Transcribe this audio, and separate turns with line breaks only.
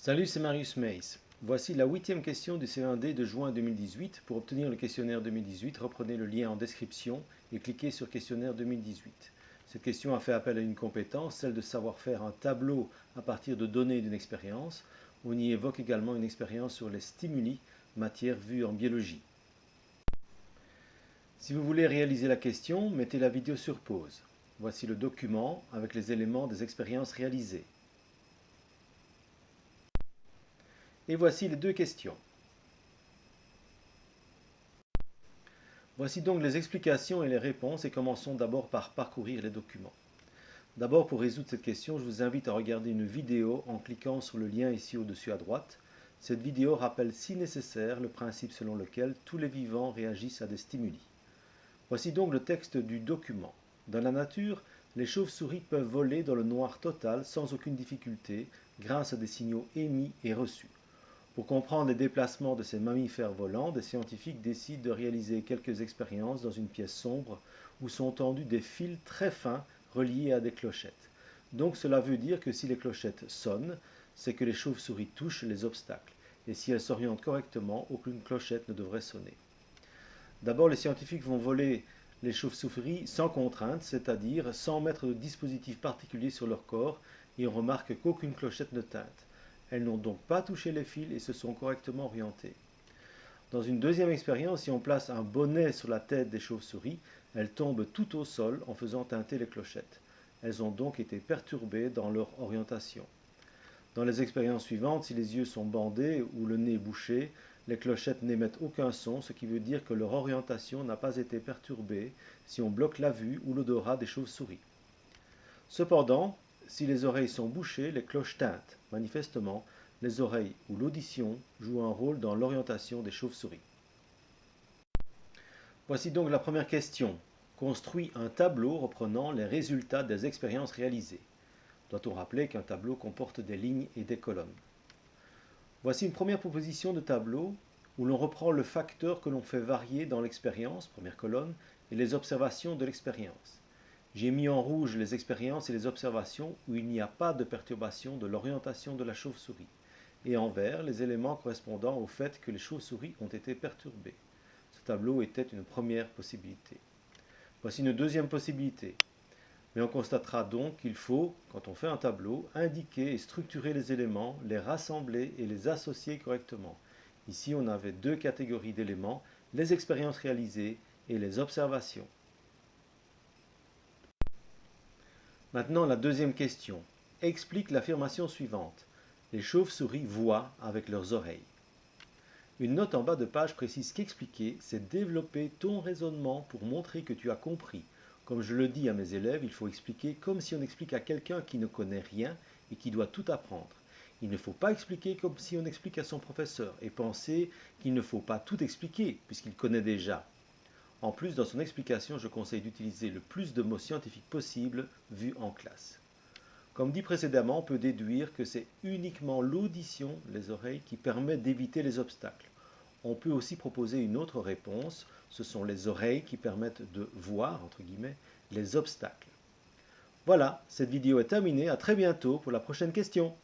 Salut, c'est Marius Meis. Voici la 8e question du C1D de juin 2018. Pour obtenir le questionnaire 2018, reprenez le lien en description et cliquez sur questionnaire 2018. Cette question a fait appel à une compétence, celle de savoir faire un tableau à partir de données d'une expérience. On y évoque également une expérience sur les stimuli, matière vue en biologie. Si vous voulez réaliser la question, mettez la vidéo sur pause. Voici le document avec les éléments des expériences réalisées. Et voici les deux questions. Voici donc les explications et les réponses et commençons d'abord par parcourir les documents. D'abord, pour résoudre cette question, je vous invite à regarder une vidéo en cliquant sur le lien ici au-dessus à droite. Cette vidéo rappelle si nécessaire le principe selon lequel tous les vivants réagissent à des stimuli. Voici donc le texte du document. Dans la nature, les chauves-souris peuvent voler dans le noir total sans aucune difficulté grâce à des signaux émis et reçus. Pour comprendre les déplacements de ces mammifères volants, des scientifiques décident de réaliser quelques expériences dans une pièce sombre où sont tendus des fils très fins reliés à des clochettes. Donc cela veut dire que si les clochettes sonnent, c'est que les chauves-souris touchent les obstacles. Et si elles s'orientent correctement, aucune clochette ne devrait sonner. D'abord, les scientifiques vont voler les chauves-souris sans contrainte, c'est-à-dire sans mettre de dispositif particulier sur leur corps, et on remarque qu'aucune clochette ne tinte. Elles n'ont donc pas touché les fils et se sont correctement orientées. Dans une deuxième expérience, si on place un bonnet sur la tête des chauves-souris, elles tombent tout au sol en faisant tinter les clochettes. Elles ont donc été perturbées dans leur orientation. Dans les expériences suivantes, si les yeux sont bandés ou le nez bouché, les clochettes n'émettent aucun son, ce qui veut dire que leur orientation n'a pas été perturbée si on bloque la vue ou l'odorat des chauves-souris. Cependant, si les oreilles sont bouchées, les cloches tintent. Manifestement, les oreilles ou l'audition jouent un rôle dans l'orientation des chauves-souris. Voici donc la première question. Construis un tableau reprenant les résultats des expériences réalisées. Doit-on rappeler qu'un tableau comporte des lignes et des colonnes? Voici une première proposition de tableau où l'on reprend le facteur que l'on fait varier dans l'expérience, première colonne, et les observations de l'expérience. J'ai mis en rouge les expériences et les observations où il n'y a pas de perturbation de l'orientation de la chauve-souris, et en vert les éléments correspondant au fait que les chauves-souris ont été perturbées. Ce tableau était une première possibilité. Voici une deuxième possibilité. Mais on constatera donc qu'il faut, quand on fait un tableau, indiquer et structurer les éléments, les rassembler et les associer correctement. Ici, on avait deux catégories d'éléments, les expériences réalisées et les observations. Maintenant, la deuxième question. Explique l'affirmation suivante. Les chauves-souris voient avec leurs oreilles. Une note en bas de page précise qu'expliquer, c'est développer ton raisonnement pour montrer que tu as compris. Comme je le dis à mes élèves, il faut expliquer comme si on explique à quelqu'un qui ne connaît rien et qui doit tout apprendre. Il ne faut pas expliquer comme si on explique à son professeur et penser qu'il ne faut pas tout expliquer puisqu'il connaît déjà. En plus, dans son explication, je conseille d'utiliser le plus de mots scientifiques possible vus en classe. Comme dit précédemment, on peut déduire que c'est uniquement l'audition, les oreilles, qui permet d'éviter les obstacles. On peut aussi proposer une autre réponse, ce sont les oreilles qui permettent de voir, entre guillemets, les obstacles. Voilà, cette vidéo est terminée, à très bientôt pour la prochaine question.